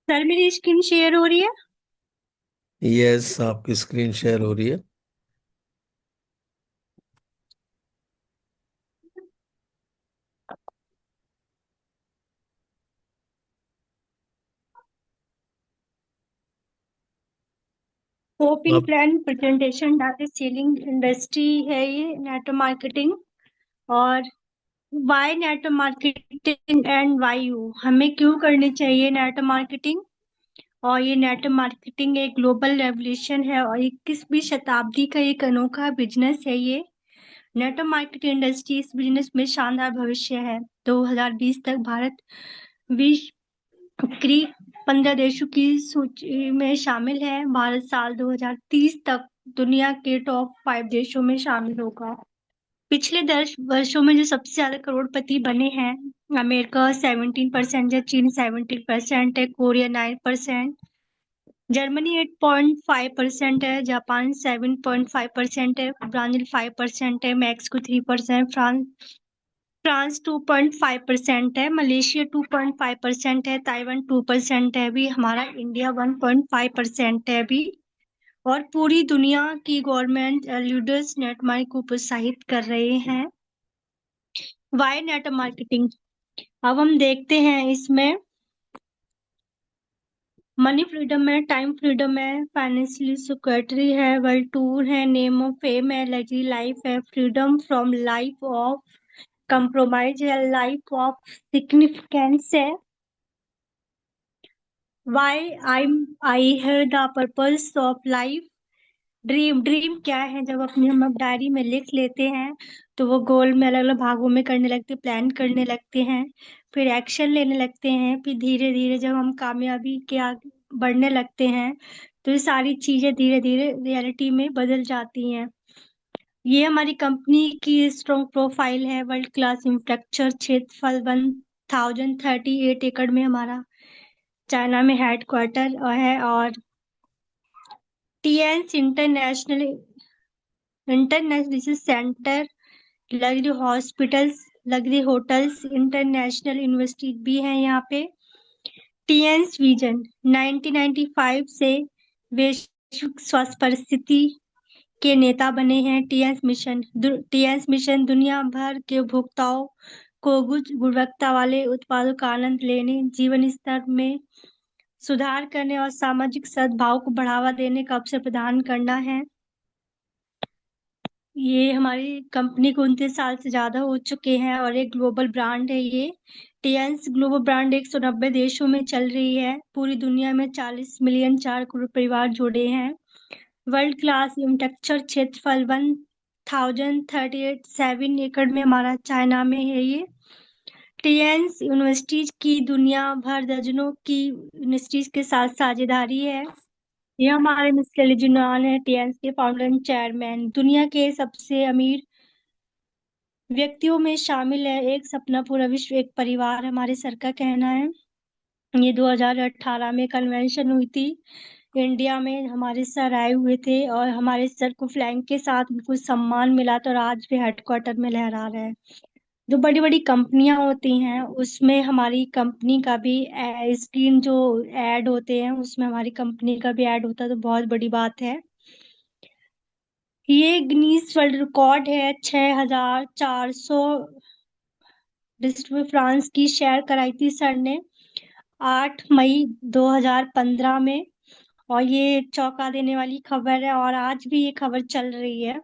Sir मेरी screen share हो रही है। यस, आपकी स्क्रीन शेयर हो रही है। ओपन आप plan presentation data selling industry है ये नेटवर्क मार्केटिंग। और why network marketing and why you हमें क्यों करनी चाहिए नेटवर्क मार्केटिंग। और ये नेटवर्क मार्केटिंग एक ग्लोबल रेवोल्यूशन है और 21वीं शताब्दी का एक अनोखा बिजनेस है ये। नेटवर्क मार्केटिंग इंडस्ट्री इस बिजनेस में शानदार भविष्य है। 2020 तक भारत विश्व करीब 15 देशों की सूची में शामिल है। भारत साल 2030 तक दुनिया के टॉप 5 देशों में शामिल होगा। पिछले 10 वर्षों में जो सबसे ज्यादा करोड़पति बने हैं, अमेरिका 17% है, चीन 17% है, कोरिया 9%, जर्मनी 8.5% है, जापान 7.5% है, ब्राजील 5% है, मैक्सिको 3%, फ्रांस 2.5% है, मलेशिया 2.5% है, ताइवान 2% है अभी, हमारा इंडिया 1.5% है अभी। और पूरी दुनिया की गवर्नमेंट लीडर्स नेट मार्केटिंग को प्रोत्साहित कर रहे हैं। वाई नेट मार्केटिंग, अब हम देखते हैं इसमें मनी फ्रीडम है, टाइम फ्रीडम है, फाइनेंशियली सिक्योरिटी है, वर्ल्ड टूर है, नेम ऑफ फेम है, लग्जरी लाइफ है, freedom from life of compromise है, लाइफ ऑफ सिग्निफिकेंस है। वाई आई है the purpose of life. Dream dream क्या है, जब अपनी हम डायरी में लिख लेते हैं तो वो गोल में अलग अलग भागों में करने लगते, प्लान करने लगते हैं, फिर एक्शन लेने लगते हैं, फिर धीरे धीरे जब हम कामयाबी के आगे बढ़ने लगते हैं तो ये सारी चीजें धीरे धीरे रियलिटी में बदल जाती हैं। ये हमारी कंपनी की स्ट्रॉन्ग प्रोफाइल है। वर्ल्ड क्लास इंफ्रास्ट्रक्चर, क्षेत्रफल 1038 एकड़ में हमारा चाइना में हेडक्वार्टर है। और Tiens international international research centre, luxury hospitals, luxury hotels, international university भी है यहाँ पे। टीएंस विजन 1995 से वैश्विक स्वास्थ्य परिस्थिति के नेता बने हैं। टीएंस मिशन दुनिया भर के उपभोक्ताओं को उच्च गुणवत्ता वाले उत्पादों का आनंद लेने, जीवन स्तर में सुधार करने और सामाजिक सद्भाव को बढ़ावा देने का अवसर प्रदान करना है। ये हमारी कंपनी को 29 साल से ज्यादा हो चुके हैं और एक ग्लोबल ब्रांड है ये। टीएंस ग्लोबल ब्रांड 190 देशों में चल रही है। पूरी दुनिया में 40 मिलियन 4 करोड़ परिवार जुड़े हैं। वर्ल्ड क्लास इंफ्रास्ट्रक्चर, क्षेत्रफल 1038 7 एकड़ में हमारा चाइना में है ये। टीएंस यूनिवर्सिटीज की दुनिया भर दर्जनों की यूनिवर्सिटीज के साथ साझेदारी है। ये हमारे मिस्टर ली जुनान है, टीएंस के फाउंडर एंड चेयरमैन। दुनिया के सबसे अमीर व्यक्तियों में शामिल है। एक सपना पूरा विश्व एक परिवार, हमारे सर का कहना है। ये 2018 में कन्वेंशन हुई थी इंडिया में, हमारे सर आए हुए थे और हमारे सर को फ्लैग के साथ बिल्कुल सम्मान मिला था और आज भी हेडक्वार्टर में लहरा रहा है। जो बड़ी बड़ी कंपनियां होती हैं उसमें हमारी कंपनी का भी स्क्रीन जो ऐड होते हैं उसमें हमारी कंपनी का भी ऐड होता है, तो बहुत बड़ी बात है। ये गिनीज वर्ल्ड रिकॉर्ड है। 6400 डिस्ट्रिक्ट में फ्रांस की शेयर कराई थी सर ने 8 मई 2015 में। और ये चौंका देने वाली खबर है और आज भी ये खबर चल रही है।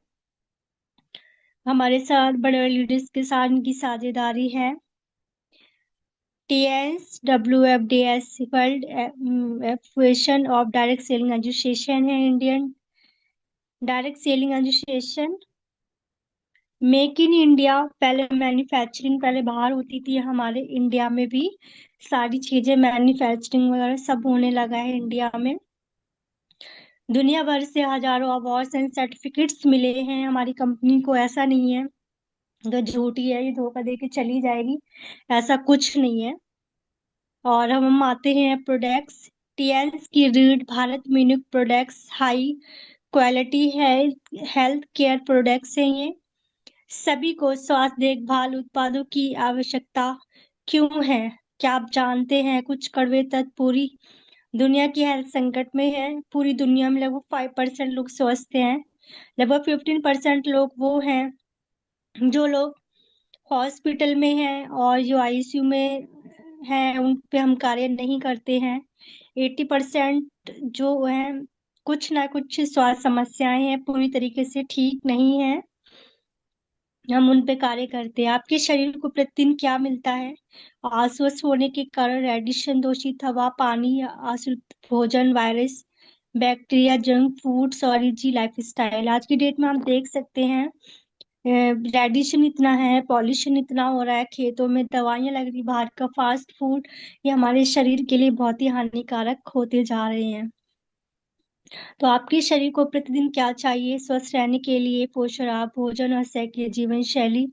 हमारे साथ बड़े बड़े लीडर्स के साथ इनकी साझेदारी है। Tiens WFDS world association of direct selling association है, Indian direct selling association. Make in India, पहले मैन्युफैक्चरिंग पहले बाहर होती थी, हमारे इंडिया में भी सारी चीजें मैन्युफैक्चरिंग वगैरह सब होने लगा है इंडिया में। दुनिया भर से हजारों अवार्ड्स एंड सर्टिफिकेट्स मिले हैं हमारी कंपनी को। ऐसा नहीं है जो झूठी है ये धोखा दे के चली जाएगी, ऐसा कुछ नहीं है। और हम आते हैं प्रोडक्ट्स। टीएल्स की रीढ़ भारत में यूनिक प्रोडक्ट्स, हाई क्वालिटी है, हेल्थ केयर प्रोडक्ट्स हैं ये। सभी को स्वास्थ्य देखभाल उत्पादों की आवश्यकता क्यों है, क्या आप जानते हैं? कुछ कड़वे तत्व पूरी दुनिया की हेल्थ संकट में है। पूरी दुनिया में लगभग 5% लोग स्वस्थ हैं। लगभग 15% लोग वो हैं जो लोग हॉस्पिटल में हैं और जो आईसीयू में हैं उन पे हम कार्य नहीं करते हैं। 80% जो है कुछ ना कुछ स्वास्थ्य समस्याएं हैं, पूरी तरीके से ठीक नहीं है, हम उन पे कार्य करते हैं। आपके शरीर को प्रतिदिन क्या मिलता है? अस्वस्थ होने के कारण रेडिएशन, दूषित हवा, पानी, अशुद्ध भोजन, वायरस, बैक्टीरिया, जंक फूड्स और इजी लाइफस्टाइल। आज की डेट में हम देख सकते हैं रेडिएशन इतना है, पॉल्यूशन इतना हो रहा है, खेतों में दवाइयां लग रही, बाहर का फास्ट फूड, ये हमारे शरीर के लिए बहुत ही हानिकारक होते जा रहे हैं। तो आपके शरीर को प्रतिदिन क्या चाहिए स्वस्थ रहने के लिए? पोषण आहार, भोजन और सही जीवन शैली,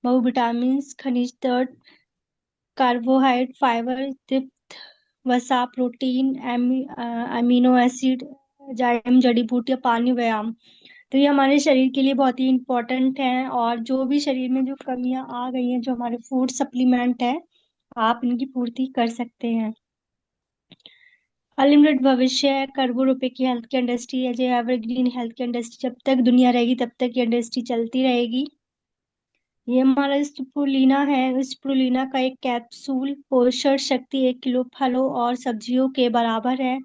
बहुविटामिन, खनिज तत्व, कार्बोहाइड्रेट, फाइबर, तृप्त वसा, प्रोटीन, अमीनो एसिड, जाइम, जड़ी बूटियां, पानी, व्यायाम। तो ये हमारे शरीर के लिए बहुत ही इम्पोर्टेंट है। और जो भी शरीर में जो कमियां आ गई हैं, जो हमारे फूड सप्लीमेंट है, आप इनकी पूर्ति कर सकते हैं। अनलिमिटेड भविष्य है, करोड़ों रुपए की हेल्थ केयर इंडस्ट्री है, जो एवरग्रीन हेल्थ केयर इंडस्ट्री, जब तक दुनिया रहेगी तब तक ये इंडस्ट्री चलती रहेगी। ये हमारा स्पुरुलिना है। स्पुरुलिना का एक कैप्सूल पोषण शक्ति 1 किलो फलों और सब्जियों के बराबर है।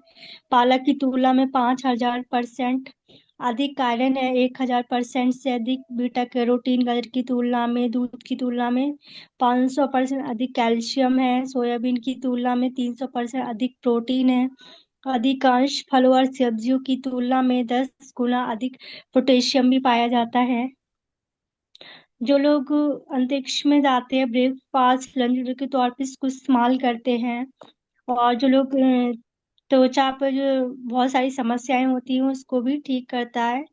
पालक की तुलना में 5000% अधिक आयरन है, 1000% से अधिक बीटा कैरोटीन, गाजर की तुलना में, दूध की तुलना में 500% अधिक कैल्शियम है, सोयाबीन की तुलना में 300% अधिक प्रोटीन है। अधिकांश फलों और सब्जियों की तुलना में 10 गुना अधिक पोटेशियम भी पाया जाता है। जो लोग अंतरिक्ष में जाते हैं, ब्रेकफास्ट लंच के तौर पे इसको इस्तेमाल करते हैं। और जो लोग त्वचा पर जो बहुत सारी समस्याएं होती हैं उसको भी ठीक करता है।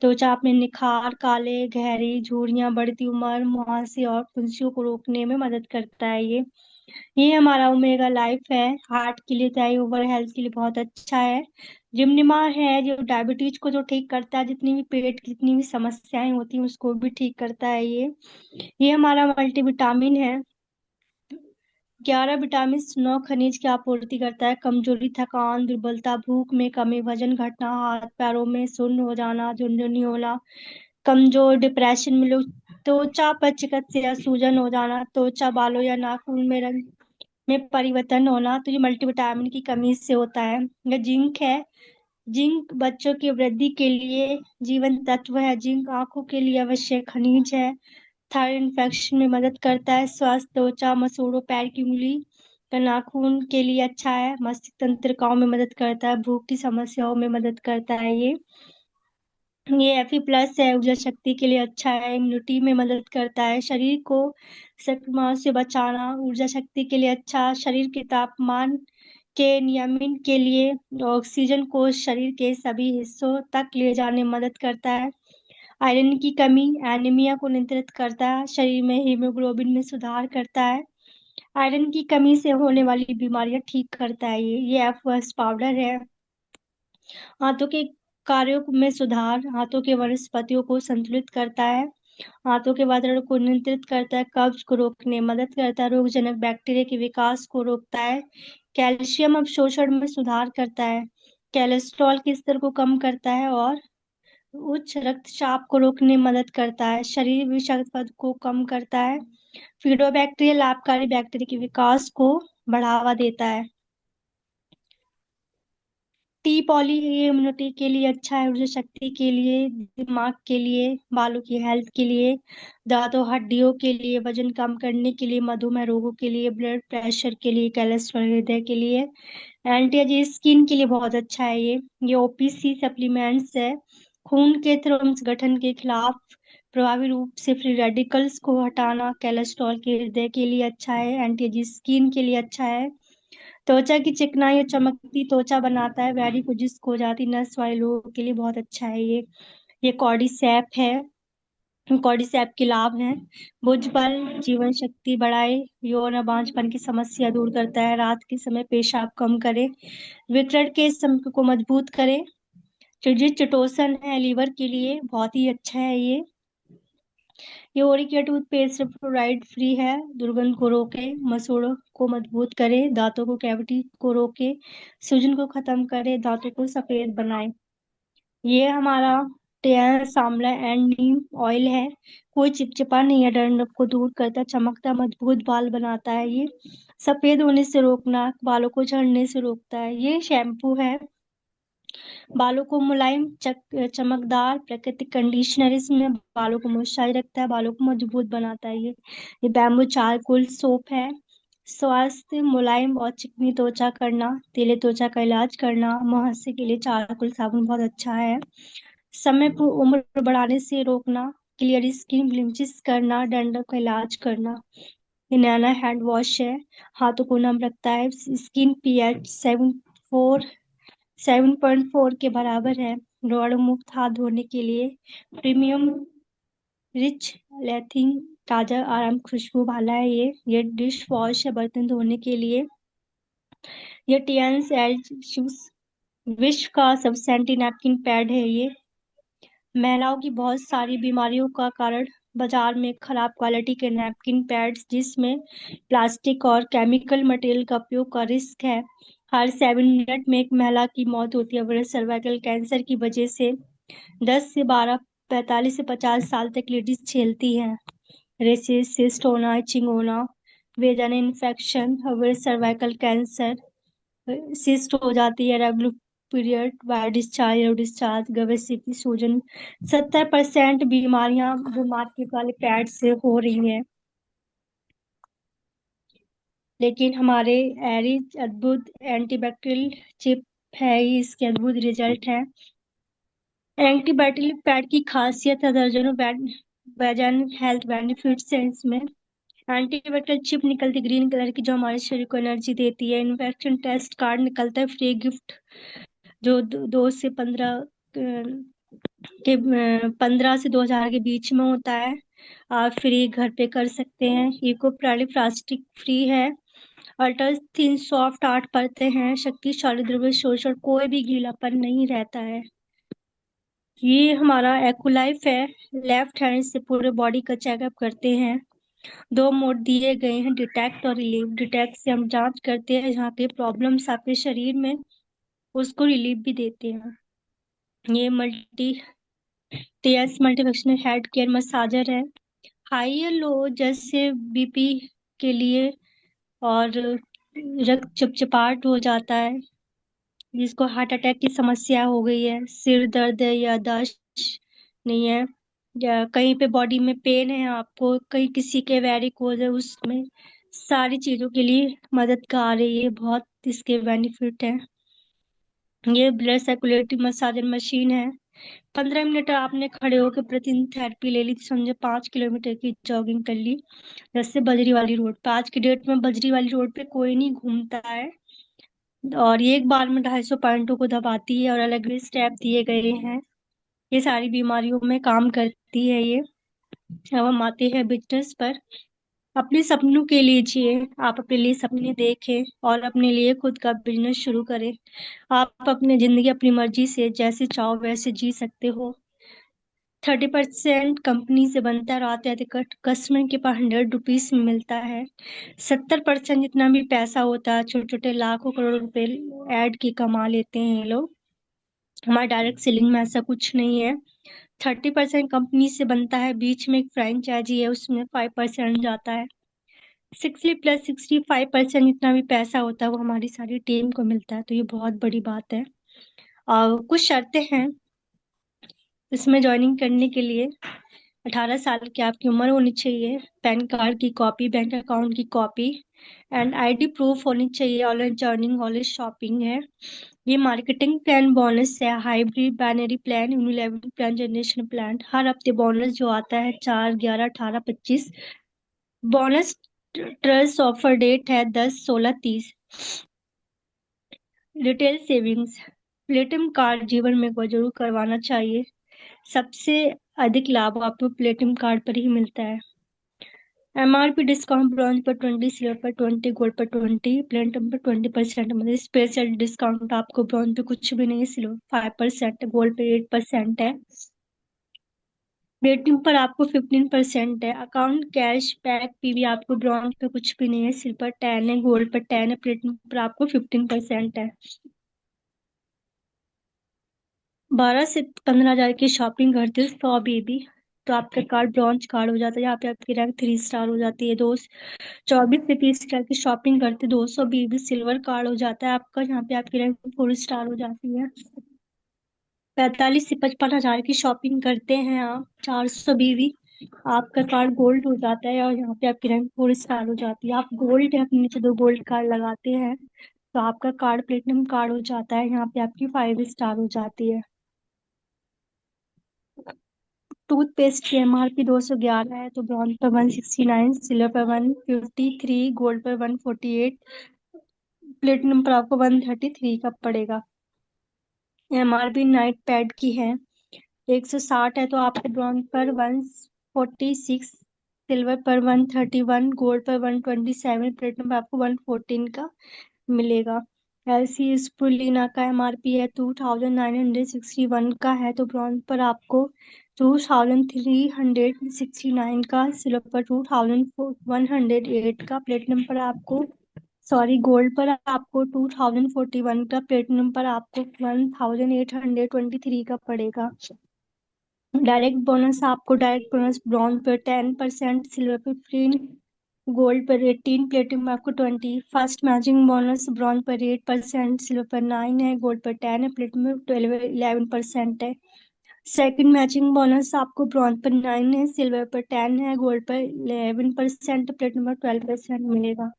त्वचा में निखार, काले गहरी झुर्रियां, बढ़ती उम्र, मुहासे और फुंसियों को रोकने में मदद करता है ये हमारा ओमेगा लाइफ है। हार्ट के लिए चाहे ओवर हेल्थ के लिए बहुत अच्छा है। जिमनिमा है जो डायबिटीज को जो ठीक करता है, जितनी भी पेट की जितनी भी समस्याएं होती हैं उसको भी ठीक करता है ये हमारा मल्टीविटामिन है। 11 विटामिन, 9 खनिज की आपूर्ति करता है। कमजोरी, थकान, दुर्बलता, भूख में कमी, वजन घटना, हाथ पैरों में सुन्न हो जाना, झुनझुनी होना, कमजोर, डिप्रेशन में लोग, त्वचा पर चिकन या सूजन हो जाना, त्वचा, बालों या नाखून में रंग में परिवर्तन होना, तो ये मल्टीविटामिन की कमी से होता है। या जिंक है। जिंक बच्चों की वृद्धि के लिए जीवन तत्व है। जिंक आंखों के लिए आवश्यक खनिज है। थायराइड इन्फेक्शन में मदद करता है। स्वास्थ्य, त्वचा, मसूड़ों, पैर की उंगली का नाखून के लिए अच्छा है। मस्तिष्क तंत्रिकाओं में मदद करता है। भूख की समस्याओं में मदद करता है ये Fe+ है, ऊर्जा शक्ति के लिए अच्छा है। इम्यूनिटी में मदद करता है। शरीर को संक्रमण से बचाना, ऊर्जा शक्ति के लिए अच्छा। शरीर के तापमान के नियमन के लिए, ऑक्सीजन को शरीर के सभी हिस्सों तक ले जाने में मदद करता है। आयरन की कमी एनीमिया को नियंत्रित करता है। शरीर में हीमोग्लोबिन में सुधार करता है। आयरन की कमी से होने वाली बीमारियां ठीक करता है ये F+ पाउडर है। हाथों के कार्यों में सुधार, हाथों के वनस्पतियों को संतुलित करता है। हाथों के वातावरण को नियंत्रित करता है। कब्ज को रोकने में मदद करता है। रोगजनक बैक्टीरिया के विकास को रोकता है। कैल्शियम अवशोषण में सुधार करता है। कोलेस्ट्रॉल के स्तर को कम करता है और उच्च रक्तचाप को रोकने में मदद करता है। शरीर विषाक्त पद को कम करता है। फिडोबैक्टीरिया लाभकारी बैक्टीरिया के विकास को बढ़ावा देता है। टी पॉली इम्यूनिटी के लिए अच्छा है, ऊर्जा शक्ति के लिए, दिमाग के लिए, बालों की हेल्थ के लिए, दांतों हड्डियों के लिए, वजन कम करने के लिए, मधुमेह रोगों के लिए, ब्लड प्रेशर के लिए, कोलेस्ट्रॉल, हृदय के लिए, एंटी एजिंग स्किन के लिए बहुत अच्छा है ये ओपीसी सप्लीमेंट्स है। खून के थ्रोम्स गठन के खिलाफ प्रभावी रूप से फ्री रेडिकल्स को हटाना, कोलेस्ट्रॉल के, हृदय के लिए अच्छा है, एंटी एजिंग स्किन के लिए अच्छा है। त्वचा की चिकनाई और चमकती त्वचा बनाता है। वेरिकोजिस हो जाती नस वाले लोगों के लिए बहुत अच्छा है ये कॉर्डिसेप है। कॉर्डिसेप के लाभ हैं: भुज बल, जीवन शक्ति बढ़ाए, यौन और बांझपन की समस्या दूर करता है, रात के समय पेशाब कम करे, विकर्ण के संपर्क को मजबूत करे, चिटोसन है लीवर के लिए बहुत ही अच्छा है ये ओरिक टूथपेस्ट फ्लोराइड फ्री है, दुर्गंध को रोके, मसूड़ों को मजबूत करे, दांतों को कैविटी को रोके, सूजन को खत्म करे, दांतों को सफेद बनाए। ये हमारा टेयर आंवला एंड नीम ऑयल है। कोई चिपचिपा नहीं है, डंडक को दूर करता, चमकता मजबूत बाल बनाता है ये। सफेद होने से रोकना, बालों को झड़ने से रोकता है। ये शैम्पू है, बालों को मुलायम चमकदार प्राकृतिक कंडीशनर, इसमें बालों को मॉइस्चराइज रखता है, बालों को मजबूत बनाता है ये बैम्बू चारकोल सोप है। स्वास्थ्य मुलायम और चिकनी त्वचा करना, तेले त्वचा का इलाज करना, मुहासे के लिए चारकोल साबुन बहुत अच्छा है। समय पर उम्र बढ़ाने से रोकना, क्लियर स्किन ब्लीचिंग करना, डैंड्रफ का इलाज करना। ये नैना हैंड वॉश है, हाथों को नम रखता है, स्किन पीएच 7.4 के बराबर है। रोगाणु मुक्त हाथ धोने के लिए प्रीमियम रिच लेथिंग ताजा आराम खुशबू वाला है ये डिश वॉश है बर्तन धोने के लिए। ये टियंस एज विश्व का सबसे एंटी नैपकिन पैड है ये। महिलाओं की बहुत सारी बीमारियों का कारण बाजार में खराब क्वालिटी के नैपकिन पैड्स, जिसमें प्लास्टिक और केमिकल मटेरियल का उपयोग का रिस्क है। हर 7 मिनट में एक महिला की मौत होती है ब्रेस्ट सर्वाइकल कैंसर की वजह से। 10 से 12, 45 से 50 साल तक लेडीज झेलती हैं। रेसिस, सिस्ट होना, इचिंग होना, vaginal infection, breast cervical cancer, cyst हो जाती है, regular period, white discharge, low discharge, गवेसी की सूजन। 70% बीमारियां बीमारी वाले पैड से हो रही हैं। लेकिन हमारे एरिज अद्भुत एंटीबैक्टीरियल चिप है, इसके अद्भुत रिजल्ट है। एंटीबैक्टीरियल पैड की खासियत है, दर्जनों वैजान हेल्थ बेनिफिट्स हैं इसमें। एंटीबैक्टीरियल चिप निकलती ग्रीन कलर की, जो हमारे शरीर को एनर्जी देती है। इन्फेक्शन टेस्ट कार्ड निकलता है, फ्री गिफ्ट, जो 15 से 2000 के बीच में होता है। आप फ्री घर पे कर सकते हैं। इको प्राली प्लास्टिक फ्री है। अल्ट्रा थिन सॉफ्ट 8 परतें हैं, शक्तिशाली द्रव्य शोषण, कोई भी गीलापन नहीं रहता है। ये हमारा एक्वालाइफ है, लेफ्ट हैंड से पूरे बॉडी का चेकअप करते हैं। 2 मोड दिए गए हैं, डिटेक्ट और रिलीव। डिटेक्ट से हम जांच करते हैं जहाँ पे प्रॉब्लम्स आपके शरीर में, उसको रिलीव भी देते हैं। ये TS multifunctional head care massager है, हाई या लो जैसे बीपी के लिए, और रक्त चिपचिपाहट हो जाता है, जिसको हार्ट अटैक की समस्या हो गई है, सिर दर्द है, याददाश्त नहीं है, या कहीं पे बॉडी में पेन है आपको, कहीं किसी के वेरिकोज है, उसमें सारी चीजों के लिए मददगार है ये, बहुत इसके बेनिफिट है। ये ब्लड सर्कुलेटरी मसाजर मशीन है। 15 मिनट आपने खड़े होकर प्रतिदिन थेरेपी ले ली, समझे 5 किलोमीटर की जॉगिंग कर ली। जैसे बजरी वाली रोड पे, आज की डेट में बजरी वाली रोड पे कोई नहीं घूमता है, और ये एक बार में 250 पॉइंटों को दबाती है, और अलग अलग स्टेप दिए गए हैं। ये सारी बीमारियों में काम करती है ये। अब हम आते हैं बिजनेस पर। अपने सपनों के लिए जिए, आप अपने लिए सपने देखें और अपने लिए खुद का बिजनेस शुरू करें। आप अपनी जिंदगी अपनी मर्जी से जैसे चाहो वैसे जी सकते हो। 30% कंपनी से बनता है, और आते आते कस्टमर के पास 100 रुपीज में मिलता है। 70% जितना भी पैसा होता है, छोटे छोटे लाखों करोड़ रुपए ऐड की कमा लेते हैं ये लोग। हमारा डायरेक्ट सेलिंग में ऐसा कुछ नहीं है। 30% कंपनी से बनता है, बीच में एक फ्रेंचाइजी है, उसमें 5% जाता है। 60 + 65% जितना भी पैसा होता है वो हमारी सारी टीम को मिलता है, तो ये बहुत बड़ी बात है। और कुछ शर्तें हैं इसमें ज्वाइनिंग करने के लिए। 18 साल की आपकी उम्र होनी चाहिए, पैन कार्ड की कॉपी, बैंक अकाउंट की कॉपी, एंड आईडी प्रूफ होनी चाहिए। ऑनलाइन जर्निंग, ऑनलाइन शॉपिंग है। ये मार्केटिंग प्लान बोनस है, hybrid binary plan, unilevel plan, generation plan. हर हफ्ते बोनस जो आता है 4, 11, 18, 25। बोनस ट्रस्ट ऑफर डेट है 10, 16, 30। रिटेल सेविंग्स, प्लेटिनम कार्ड जीवन में को जरूर करवाना चाहिए। सबसे अधिक लाभ आपको प्लेटिनम कार्ड पर ही मिलता है। एमआरपी डिस्काउंट, ब्रॉन्ज पर 20, सिल्वर पर 20, गोल्ड पर 20, प्लेटिनम पर 20%। मतलब स्पेशल डिस्काउंट आपको ब्रॉन्ज पे कुछ भी नहीं, सिल्वर 5%, गोल्ड पे 8% है। प्लेटिनम पर आपको 15% है। अकाउंट कैश बैक पीवी आपको ब्रॉन्ज पे कुछ भी नहीं है, सिल्वर 10 है, गोल्ड पर 10 है, प्लेटिनम पर आपको 15% है। 12 से 15 हजार की शॉपिंग करते हो 100 बीबी तो आपका कार्ड ब्रॉन्ज कार्ड हो जाता है। यहाँ पे आपकी रैंक 3 स्टार हो जाती है। 24 से 30 स्टार की शॉपिंग करते 200 बीबी सिल्वर कार्ड हो जाता है आपका। यहाँ पे आपकी रैंक 4 स्टार हो जाती है। 45 से 55 हजार की शॉपिंग करते हैं आप 400 बीबी, आपका कार्ड गोल्ड हो जाता है और यहाँ पे आपकी रैंक 4 स्टार हो जाती है। आप गोल्ड है अपने नीचे दो गोल्ड कार्ड लगाते हैं तो आपका कार्ड प्लेटिनम कार्ड हो जाता है। यहाँ पे आपकी 5 स्टार हो जाती है। टूथपेस्ट की एमआरपी 211 है तो ब्रॉन्ज पर 169, सिल्वर पर 153, गोल्ड पर 148, प्लेटिनम पर आपको 133 का पड़ेगा। एमआरपी नाइट पैड की है 160 है तो आपको ब्रॉन्ज पर 146, सिल्वर पर 131, गोल्ड पर 127, प्लेटिनम पर आपको 114 का मिलेगा। एलसी स्पुलिना का एमआरपी है 2961 का है तो ब्रॉन्ज पर आपको 2369 का, सिल्वर पर 2108 का, प्लेटिनम पर आपको सॉरी गोल्ड पर आपको 2041 का, प्लेटिनम पर आपको 1823 का पड़ेगा। डायरेक्ट बोनस आपको डायरेक्ट बोनस ब्रॉन्ज पर 10%, सिल्वर पर 15, गोल्ड पर 18, प्लेटिनम में आपको 20। फर्स्ट मैचिंग बोनस ब्रॉन्ज पर 8%, सिल्वर पर 9 है, गोल्ड पर 10 है, प्लेटिनम में 11% है। सेकंड मैचिंग बोनस आपको ब्रॉन्ज पर 9 है, सिल्वर पर 10 है, गोल्ड पर 11%, प्लेटिनम पर 12% मिलेगा।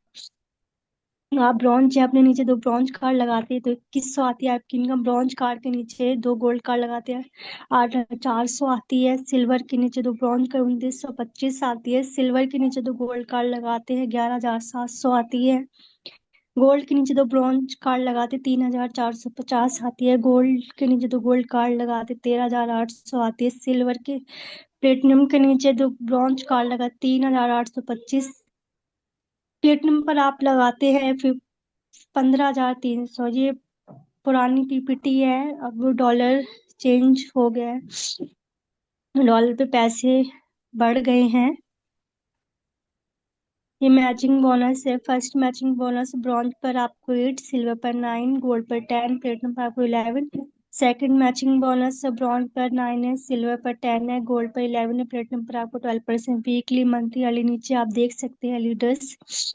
आप ब्रॉन्ज है अपने नीचे दो ब्रॉन्ज कार्ड लगाते हैं तो 2100 आती है आपकी इनकम। ब्रॉन्ज कार्ड के नीचे दो गोल्ड कार्ड लगाते हैं 8400 आती है। सिल्वर के नीचे दो ब्रॉन्ज का 2925 आती है। सिल्वर के नीचे दो गोल्ड कार्ड लगाते हैं 11700 आती है। गोल्ड के नीचे दो ब्रॉन्ज कार्ड लगाते 3450 आती है। गोल्ड के नीचे दो गोल्ड कार्ड लगाते 13800 आती है। सिल्वर के प्लेटिनम के नीचे दो ब्रॉन्ज कार्ड लगा 3825। प्लेटिनम पर आप लगाते हैं फिर 15,300। ये पुरानी पीपीटी है, अब वो डॉलर चेंज हो गया है, डॉलर पे पैसे बढ़ गए हैं। ये मैचिंग बोनस है। फर्स्ट मैचिंग बोनस ब्रॉन्ज पर आपको 8, सिल्वर पर 9, गोल्ड पर 10, प्लेटिनम पर आपको 11। सेकंड मैचिंग बोनस ब्रॉन्ज पर 9 है, सिल्वर पर 10 है, गोल्ड पर 11 है, प्लेटिनम पर आपको 12%। वीकली मंथली वाली नीचे आप देख सकते हैं लीडर्स।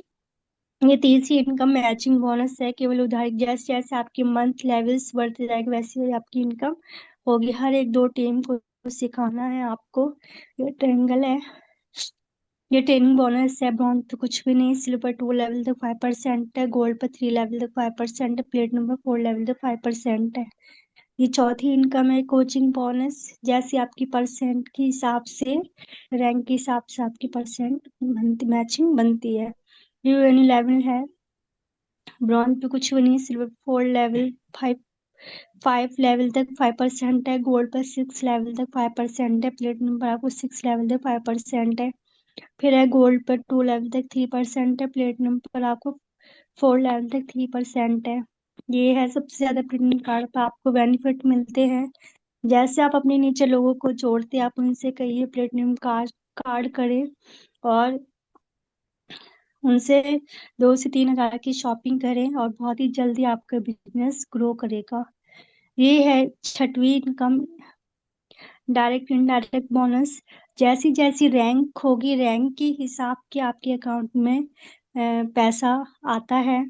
ये तीसरी इनकम मैचिंग बोनस है। केवल उधारी, जैसे जैसे आपके मंथ लेवल्स बढ़ते जाएंगे वैसे वैसे आपकी इनकम होगी। हर एक दो टीम को सिखाना है आपको। ये ट्रायंगल है, ये ट्रेनिंग बोनस है। ब्रॉन्ज तो कुछ भी नहीं, सिल्वर 2 लेवल तक 5% है, गोल्ड पर 3 लेवल तक 5% है, प्लेटिनम पर 4 लेवल तक 5% है। ये चौथी इनकम है कोचिंग बोनस। जैसे आपकी परसेंट के हिसाब से, रैंक के हिसाब से आपकी परसेंट बनती, मैचिंग बनती है। ये एनी लेवल है। ब्रॉन्ज पे कुछ भी नहीं, सिल्वर 4 लेवल 5 लेवल तक 5% है, गोल्ड पर 6 लेवल तक 5% है, प्लेटिनम पर आपको 6 लेवल तक 5% है। फिर है गोल्ड पर 2 लेवल तक 3% है, प्लेटिनम पर आपको 4 लेवल तक 3% है। ये है सबसे ज्यादा प्लेटिनम कार्ड पर आपको बेनिफिट मिलते हैं। जैसे आप अपने नीचे लोगों को जोड़ते हैं, आप उनसे कहिए प्लेटिनम कार्ड कार्ड करें और उनसे 2 से 3 हजार की शॉपिंग करें और बहुत ही जल्दी आपका बिजनेस ग्रो करेगा। ये है छठवीं इनकम, डायरेक्ट इनडायरेक्ट बोनस। जैसी जैसी रैंक होगी, रैंक के हिसाब के आपके अकाउंट में पैसा आता है।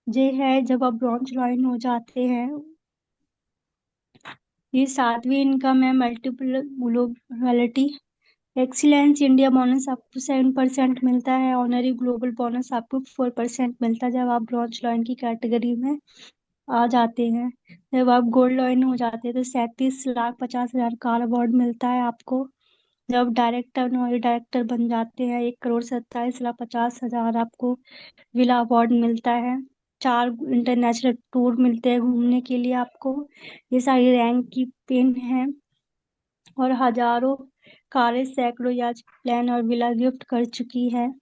ये है जब आप ब्रॉन्ज ज्वाइन हो जाते हैं। ये सातवीं इनकम है मल्टीपल ग्लोबलिटी। एक्सीलेंस इंडिया बोनस आपको 7% मिलता है। ऑनरी ग्लोबल बोनस आपको 4% मिलता है जब आप ब्रॉन्ज ज्वाइन की कैटेगरी में आ जाते हैं। जब आप गोल्ड ज्वाइन हो जाते हैं तो 37,50,000 का अवार्ड मिलता है आपको। जब डायरेक्टर नॉन डायरेक्टर बन जाते हैं 1,27,50,000 आपको विला अवार्ड मिलता है। 4 इंटरनेशनल टूर मिलते हैं घूमने के लिए आपको। ये सारी रैंक की पिन है और हजारों कारें, सैकड़ों याच प्लान और विला गिफ्ट कर चुकी है।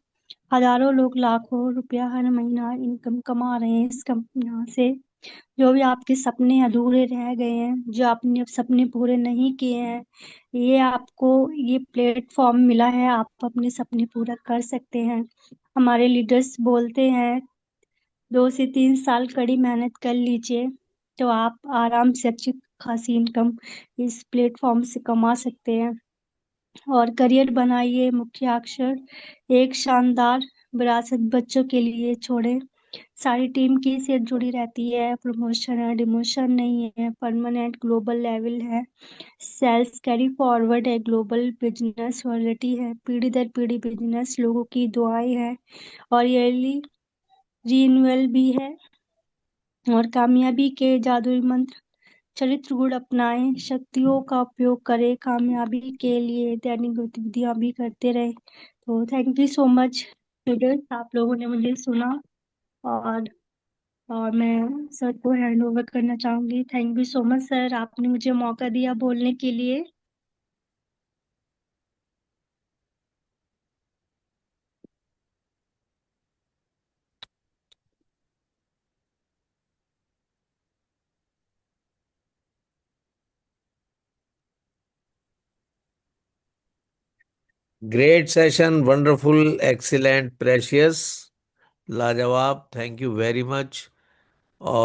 हजारों लोग लाखों रुपया हर महीना इनकम कमा रहे हैं इस कंपनी से। जो भी आपके सपने अधूरे रह गए हैं, जो आपने सपने पूरे नहीं किए हैं, ये आपको ये प्लेटफॉर्म मिला है, आप अपने सपने पूरा कर सकते हैं। हमारे लीडर्स बोलते हैं 2 से 3 साल कड़ी मेहनत कर लीजिए, तो आप आराम से अच्छी खासी इनकम इस प्लेटफॉर्म से कमा सकते हैं। और करियर बनाइए, मुख्य अक्षर एक शानदार विरासत बच्चों के लिए छोड़े। सारी टीम की से जुड़ी रहती है, प्रमोशन है, डिमोशन नहीं है, परमानेंट ग्लोबल लेवल है। सेल्स कैरी फॉरवर्ड है, ग्लोबल बिजनेस रॉयल्टी है, पीढ़ी दर पीढ़ी बिजनेस लोगों की दुआएं है, और ईयरली रीन्यूअल भी है। और कामयाबी के जादुई मंत्र, चरित्र गुण अपनाएं, शक्तियों का उपयोग करें, कामयाबी के लिए दैनिक गतिविधियां भी करते रहें। तो thank you so much leaders, आप लोगों ने मुझे सुना। और और मैं सर को हैंड ओवर करना चाहूंगी। Thank you so much sir, आपने मुझे मौका दिया बोलने के लिए। Great session, wonderful, excellent, precious, लाजवाब, थैंक यू वेरी मच। और